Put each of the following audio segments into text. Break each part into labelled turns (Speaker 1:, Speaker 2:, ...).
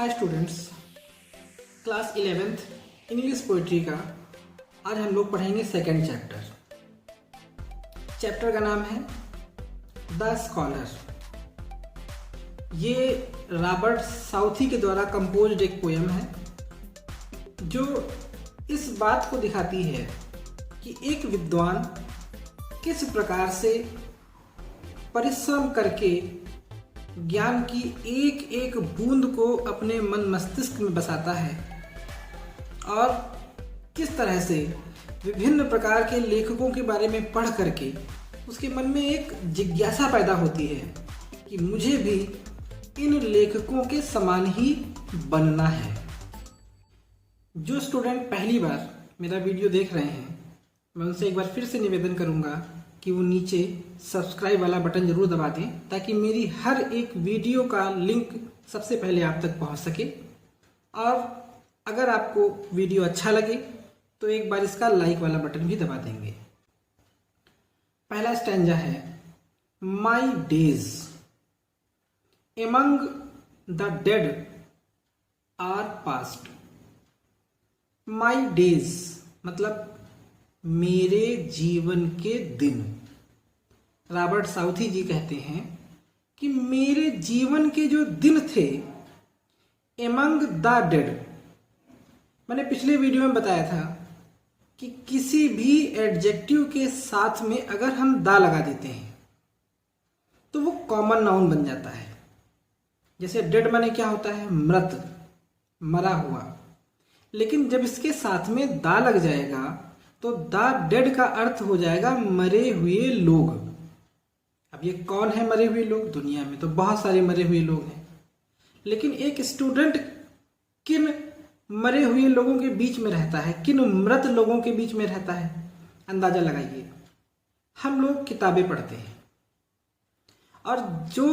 Speaker 1: Hi students, class 11th English poetry का आज हम लोग पढ़ेंगे सेकंड चैप्टर। चैप्टर का नाम है द स्कॉलर। ये रॉबर्ट साउथी के द्वारा कंपोज्ड एक पोयम है जो इस बात को दिखाती है कि एक विद्वान किस प्रकार से परिश्रम करके ज्ञान की एक एक बूंद को अपने मन मस्तिष्क में बसाता है और किस तरह से विभिन्न प्रकार के लेखकों के बारे में पढ़ करके उसके मन में एक जिज्ञासा पैदा होती है कि मुझे भी इन लेखकों के समान ही बनना है। जो स्टूडेंट पहली बार मेरा वीडियो देख रहे हैं, मैं उनसे एक बार फिर से निवेदन करूंगा कि वो नीचे सब्सक्राइब वाला बटन जरूर दबा दें ताकि मेरी हर एक वीडियो का लिंक सबसे पहले आप तक पहुंच सके। और अगर आपको वीडियो अच्छा लगे तो एक बार इसका लाइक वाला बटन भी दबा देंगे। पहला स्टैंजा है my days among the dead are past. My days मतलब मेरे जीवन के दिन। रॉबर्ट साउथी जी कहते हैं कि मेरे जीवन के जो दिन थे एमंग द डेड, मैंने पिछले वीडियो में बताया था कि किसी भी एडजेक्टिव के साथ में अगर हम दा लगा देते हैं तो वो कॉमन नाउन बन जाता है। जैसे डेड माने क्या होता है? मृत, मरा हुआ। लेकिन जब इसके साथ में दा लग जाएगा तो द डेड का अर्थ हो जाएगा मरे हुए लोग। अब ये कौन है मरे हुए लोग? दुनिया में तो बहुत सारे मरे हुए लोग हैं, लेकिन एक स्टूडेंट किन मरे हुए लोगों के बीच में रहता है, किन मृत लोगों के बीच में रहता है? अंदाजा लगाइए। हम लोग किताबें पढ़ते हैं और जो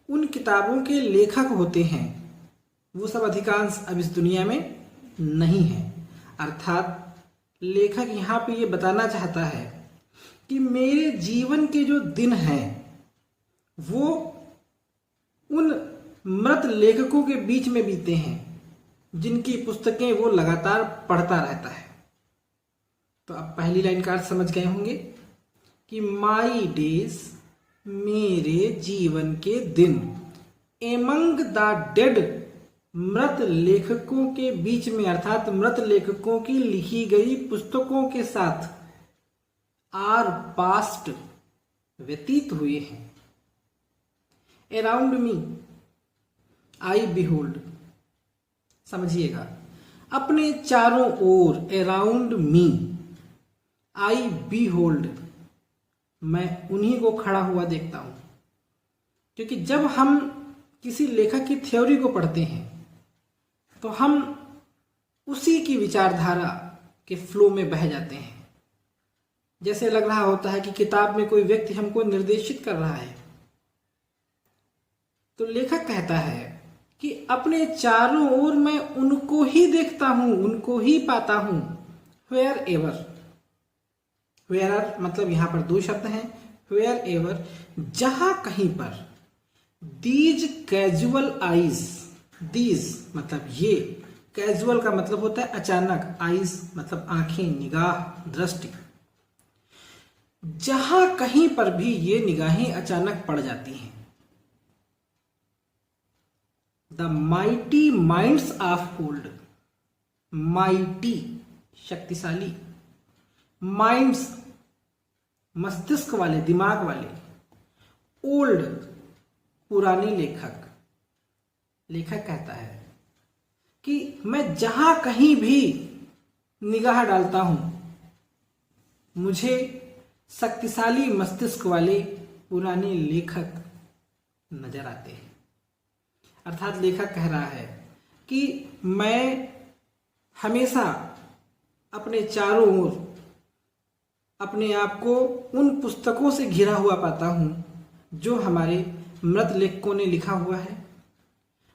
Speaker 1: उन किताबों के लेखक होते हैं वो सब अधिकांश अब इस दुनिया में नहीं है। अर्थात लेखक यहाँ पे ये बताना चाहता है कि मेरे जीवन के जो दिन हैं वो उन मृत लेखकों के बीच में बीते हैं जिनकी पुस्तकें वो लगातार पढ़ता रहता है। तो अब पहली लाइन का अर्थ समझ गए होंगे कि माई डेज मेरे जीवन के दिन एमंग द डेड मृत लेखकों के बीच में, अर्थात मृत लेखकों की लिखी गई पुस्तकों के साथ आर पास्ट व्यतीत हुए हैं। अराउंड मी आई बिहोल्ड, समझिएगा, अपने चारों ओर, अराउंड मी आई बिहोल्ड, मैं उन्हीं को खड़ा हुआ देखता हूं। क्योंकि जब हम किसी लेखक की थ्योरी को पढ़ते हैं तो हम उसी की विचारधारा के फ्लो में बह जाते हैं। जैसे लग रहा होता है कि किताब में कोई व्यक्ति हमको निर्देशित कर रहा है। तो लेखक कहता है कि अपने चारों ओर मैं उनको ही देखता हूं, उनको ही पाता हूं। वेयर एवर, वेयर मतलब यहां पर दो शब्द हैं। वेयर एवर जहां कहीं पर, दीज कैजुअल आईज, दीज मतलब ये, कैजुअल का मतलब होता है अचानक, आईज मतलब आंखें, निगाह, दृष्टि। जहां कहीं पर भी ये निगाहें अचानक पड़ जाती हैं। The mighty minds of old, mighty शक्तिशाली, माइंड्स मस्तिष्क वाले, दिमाग वाले, ओल्ड पुराने लेखक। लेखक कहता है कि मैं जहां कहीं भी निगाह डालता हूं मुझे शक्तिशाली मस्तिष्क वाले पुराने लेखक नजर आते हैं। अर्थात लेखक कह रहा है कि मैं हमेशा अपने चारों ओर अपने आप को उन पुस्तकों से घिरा हुआ पाता हूं जो हमारे मृत लेखकों ने लिखा हुआ है।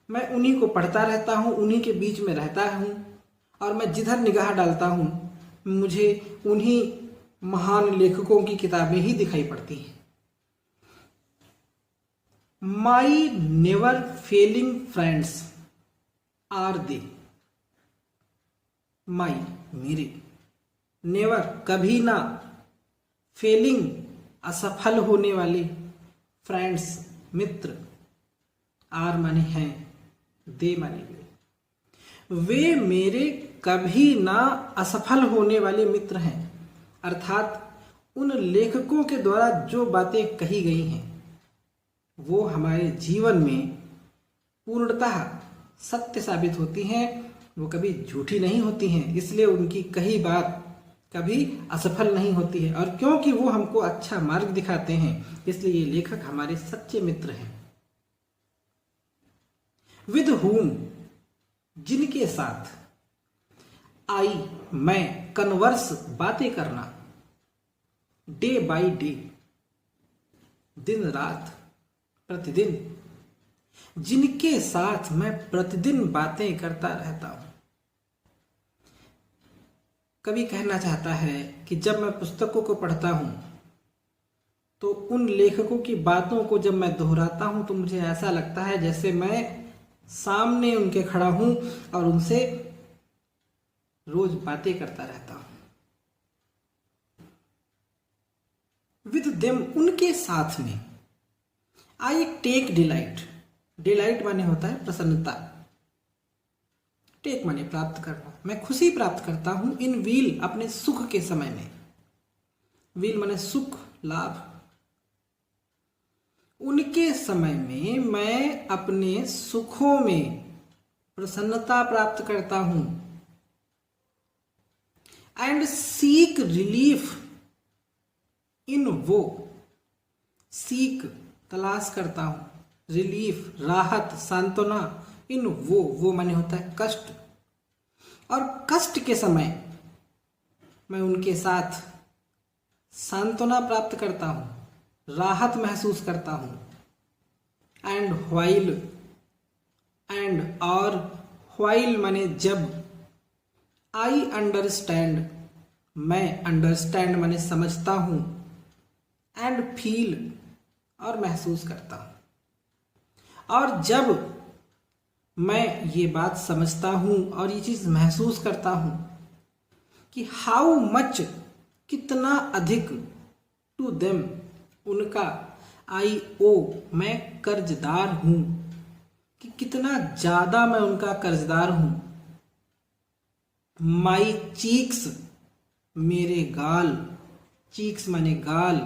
Speaker 1: मैं उन्हीं को पढ़ता रहता हूं, उन्हीं के बीच में रहता हूं और मैं जिधर निगाह डालता हूं मुझे उन्हीं महान लेखकों की किताबें ही दिखाई पड़ती हैं। My never failing friends, are they, my मेरे, नेवर कभी ना, फेलिंग असफल होने वाले, फ्रेंड्स मित्र, आर माने हैं, दे माने वे मेरे कभी ना असफल होने वाले मित्र हैं। अर्थात उन लेखकों के द्वारा जो बातें कही गई हैं वो हमारे जीवन में पूर्णतः सत्य साबित होती हैं, वो कभी झूठी नहीं होती हैं, इसलिए उनकी कही बात कभी असफल नहीं होती है। और क्योंकि वो हमको अच्छा मार्ग दिखाते हैं इसलिए ये लेखक हमारे सच्चे मित्र हैं। विद हुम जिनके साथ, आई मैं, कन्वर्स बातें करना, डे बाय डे दिन रात, प्रतिदिन, जिनके साथ मैं प्रतिदिन बातें करता रहता हूं। कवि कहना चाहता है कि जब मैं पुस्तकों को पढ़ता हूं तो उन लेखकों की बातों को जब मैं दोहराता हूं तो मुझे ऐसा लगता है जैसे मैं सामने उनके खड़ा हूं और उनसे रोज बातें करता रहता हूं। विद देम उनके साथ में, आई टेक डिलाइट, डिलाइट माने होता है प्रसन्नता, टेक माने प्राप्त करना, मैं खुशी प्राप्त करता हूं, इन व्हील अपने सुख के समय में, व्हील माने सुख लाभ, उनके समय में मैं अपने सुखों में प्रसन्नता प्राप्त करता हूं। एंड सीक रिलीफ इन वो, सीक तलाश करता हूं, रिलीफ राहत सांत्वना, इन वो माने होता है कष्ट, और कष्ट के समय मैं उनके साथ सांत्वना प्राप्त करता हूं, राहत महसूस करता हूं। एंड व्हाइल, एंड और व्हाइल माने जब, आई अंडरस्टैंड मैं, अंडरस्टैंड माने समझता हूं, एंड फील और महसूस करता हूं। और जब मैं ये बात समझता हूं और ये चीज महसूस करता हूं कि हाउ मच कितना अधिक, टू देम उनका, आई ओ मैं कर्जदार हूं कि कितना ज्यादा मैं उनका कर्जदार हूं। माई चीक्स मेरे गाल, चीक्स माने गाल,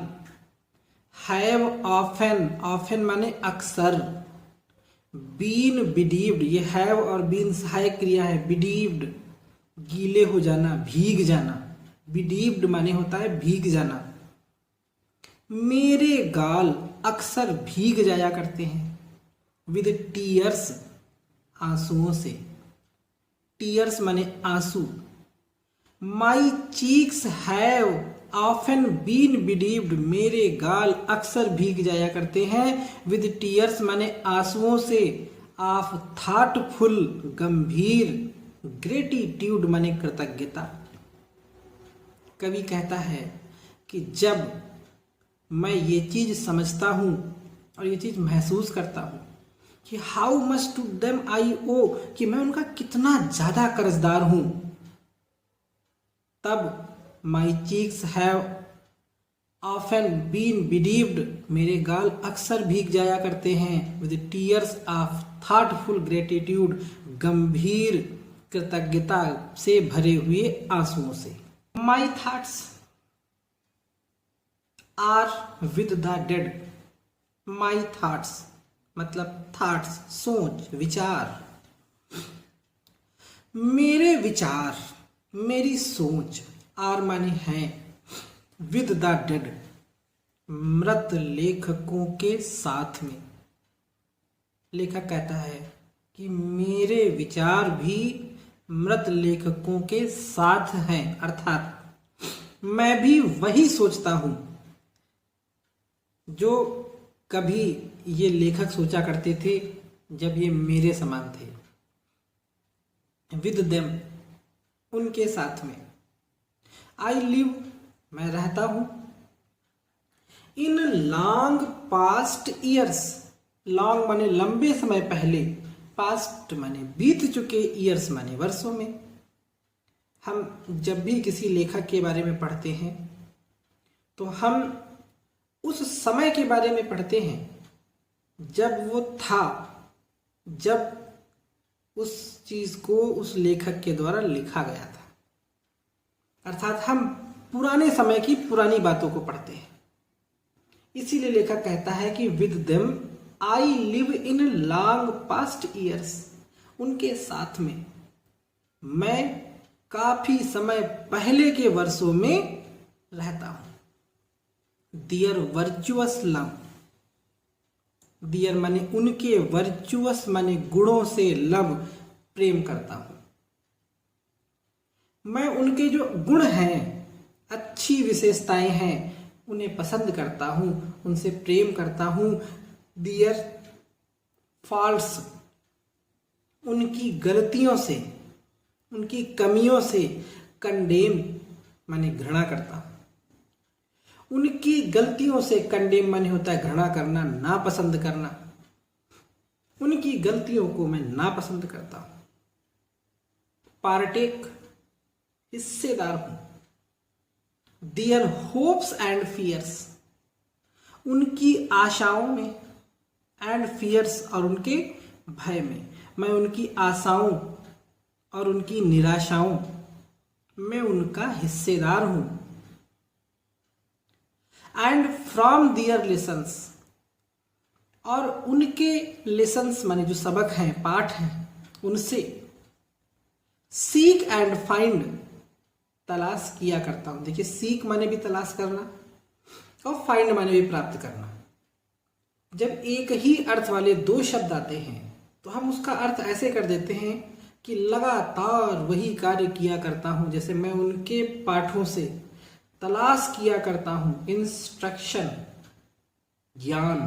Speaker 1: हैव ऑफन, ऑफन माने अक्सर, बीन बिडीव्ड, ये हैव और बीन सहायक क्रिया है, बिडीव्ड गीले हो जाना, भीग जाना, बिडीव्ड माने होता है भीग जाना, मेरे गाल अक्सर भीग जाया करते हैं, विद टीयर्स आंसुओं से, टीयर्स माने आंसू, my cheeks have often been bedewed मेरे गाल अक्सर भीग जाया करते हैं, विद टीयर्स माने आंसुओं से, ऑफ थॉटफुल गंभीर, ग्रेटिट्यूड माने कृतज्ञता। कवि कहता है कि जब मैं ये चीज समझता हूं और ये चीज महसूस करता हूं कि how much to them I owe, कि मैं उनका कितना ज्यादा कर्जदार हूं, तब my cheeks have often been bedewed मेरे गाल अक्सर भीग जाया करते हैं, with tears of thoughtful gratitude गंभीर कृतज्ञता से भरे हुए आंसुओं से। My thoughts are with the dead, my thoughts मतलब थॉट्स सोच विचार, मेरे विचार मेरी सोच, आर माने हैं, विद द डेड मृत लेखकों के साथ में। लेखक कहता है कि मेरे विचार भी मृत लेखकों के साथ हैं, अर्थात मैं भी वही सोचता हूं जो कभी ये लेखक सोचा करते थे जब ये मेरे समान थे। विद देम उनके साथ में, आई लिव मैं रहता हूं, in long past years, long माने लंबे समय पहले, पास्ट माने बीत चुके, ईयर्स माने वर्षों में। हम जब भी किसी लेखक के बारे में पढ़ते हैं तो हम उस समय के बारे में पढ़ते हैं जब वो था, जब उस चीज को उस लेखक के द्वारा लिखा गया था। अर्थात हम पुराने समय की पुरानी बातों को पढ़ते हैं। इसीलिए लेखक कहता है कि with them I live in long past years. उनके साथ में मैं काफी समय पहले के वर्षों में रहता हूं। दियर वर्चुअस लव, दियर माने उनके, वर्चुअस माने गुणों से, लव प्रेम करता हूं। मैं उनके जो गुण हैं, अच्छी विशेषताएं हैं, उन्हें पसंद करता हूं, उनसे प्रेम करता हूं। दियर फॉल्ट्स, उनकी गलतियों से, उनकी कमियों से, कंडेम माने घृणा करता हूं। उनकी गलतियों से, कंडेम माने होता है घृणा करना, नापसंद करना। उनकी गलतियों को मैं नापसंद करता हूं। पार्टेक, हिस्सेदार हूं। दियर होप्स एंड फियर्स, उनकी आशाओं में, एंड फियर्स और उनके भय में, मैं उनकी आशाओं और उनकी निराशाओं में उनका हिस्सेदार हूं। एंड फ्रॉम दियर लेसन्स, और उनके लेसन्स माने जो सबक हैं, पाठ हैं, उनसे सीक एंड फाइंड, तलाश किया करता हूं। देखिए, सीक माने भी तलाश करना और फाइंड माने भी प्राप्त करना। जब एक ही अर्थ वाले दो शब्द आते हैं तो हम उसका अर्थ ऐसे कर देते हैं कि लगातार वही कार्य किया करता हूं। जैसे मैं उनके पाठों से तलाश किया करता हूं, इंस्ट्रक्शन, ज्ञान।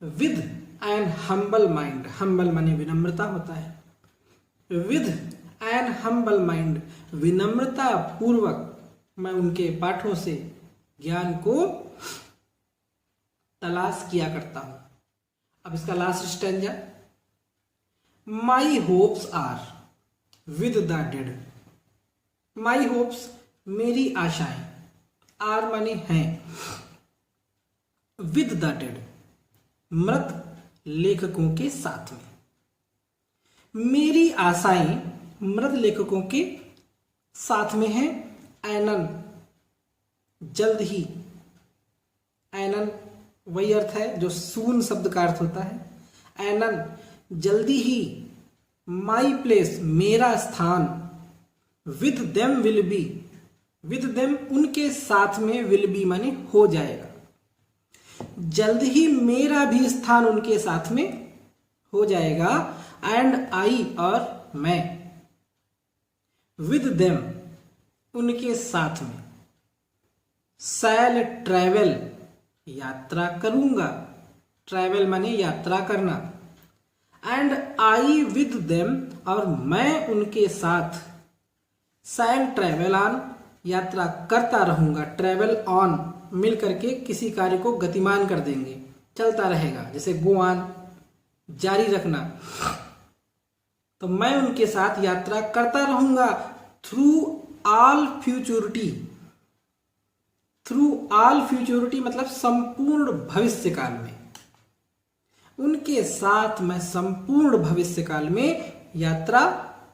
Speaker 1: With an humble mind, humble माने विनम्रता होता है। विद एन हम्बल माइंड, विनम्रता पूर्वक मैं उनके पाठों से ज्ञान को तलाश किया करता हूं। अब इसका last stanza, my hopes are with the dead. My hopes, मेरी आशाएं, आर माने हैं, विद द डेड, मृत लेखकों के साथ में। मेरी आशाएं मृत लेखकों के साथ में हैं। ऐनन, जल्द ही। ऐनन वही अर्थ है जो सून शब्द का अर्थ होता है। ऐनन, जल्दी ही। माई प्लेस, मेरा स्थान। With them will be, with them उनके साथ में, विल बी माने हो जाएगा। जल्द ही मेरा भी स्थान उनके साथ में हो जाएगा। एंड आई, और मैं। विद देम, उनके साथ में। शैल ट्रैवल, यात्रा करूंगा। ट्रैवल माने यात्रा करना। एंड आई विद देम, और मैं उनके साथ। शैल ट्रैवल ऑन, यात्रा करता रहूंगा। ट्रैवल ऑन मिल करके किसी कार्य को गतिमान कर देंगे, चलता रहेगा। जैसे गो ऑन, जारी रखना। तो मैं उनके साथ यात्रा करता रहूंगा। Through all futurity, through all futurity मतलब संपूर्ण भविष्य काल में। उनके साथ मैं संपूर्ण भविष्य काल में यात्रा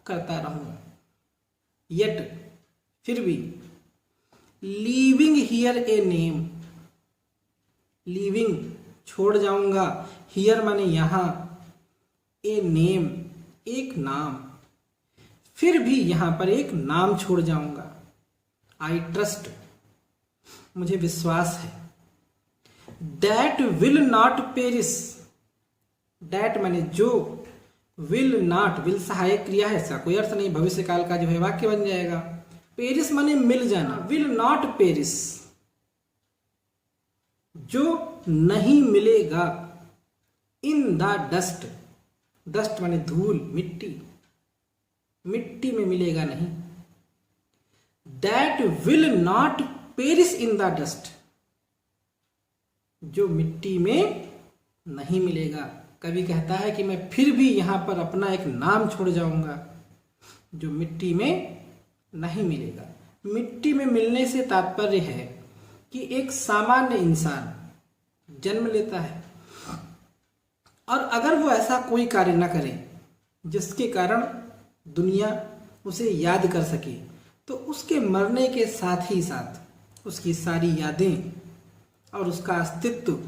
Speaker 1: करता रहूंगा। येट, फिर भी। Leaving here a name, leaving छोड़ जाऊंगा। हियर माने यहां, ए नेम एक नाम। फिर भी यहां पर एक नाम छोड़ जाऊंगा। आई ट्रस्ट, मुझे विश्वास है। That will not Paris, that माने जो, विल नॉट, विल सहायक क्रिया है, इसका कोई अर्थ नहीं, भविष्य काल का जो है वाक्य बन जाएगा। पेरिस माने मिल जाना। विल नॉट पेरिस, जो नहीं मिलेगा। इन द डस्ट, डस्ट माने धूल, मिट्टी, मिट्टी में मिलेगा नहीं। That will not Paris in the dust, जो मिट्टी में नहीं मिलेगा। कवि कहता है कि मैं फिर भी यहाँ पर अपना एक नाम छोड़ जाऊंगा जो मिट्टी में नहीं मिलेगा। मिट्टी में मिलने से तात्पर्य है कि एक सामान्य इंसान जन्म लेता है और अगर वो ऐसा कोई कार्य न करे जिसके कारण दुनिया उसे याद कर सके, तो उसके मरने के साथ ही साथ उसकी सारी यादें और उसका अस्तित्व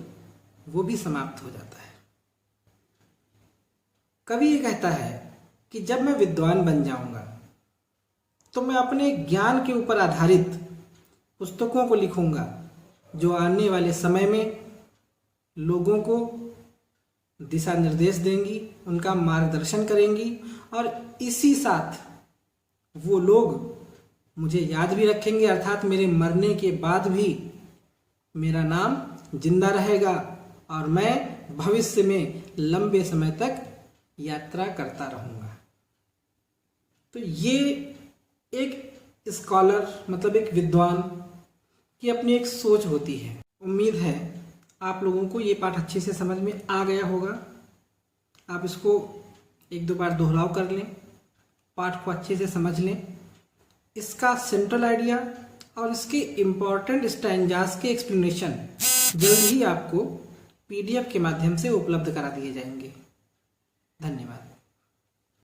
Speaker 1: वो भी समाप्त हो जाता है। कवि ये कहता है कि जब मैं विद्वान बन जाऊंगा तो मैं अपने ज्ञान के ऊपर आधारित पुस्तकों को लिखूंगा जो आने वाले समय में लोगों को दिशा निर्देश देंगी, उनका मार्गदर्शन करेंगी और इसी साथ वो लोग मुझे याद भी रखेंगे, अर्थात मेरे मरने के बाद भी मेरा नाम जिंदा रहेगा और मैं भविष्य में लंबे समय तक यात्रा करता रहूंगा। तो ये एक स्कॉलर मतलब एक विद्वान की अपनी एक सोच होती है। उम्मीद है आप लोगों को ये पाठ अच्छे से समझ में आ गया होगा। आप इसको एक दो बार दोहराव कर लें, पाठ को अच्छे से समझ लें। इसका सेंट्रल आइडिया और इसके इम्पॉर्टेंट स्टैंजास के एक्सप्लेनेशन जल्द ही आपको PDF के माध्यम से उपलब्ध करा दिए जाएंगे। धन्यवाद।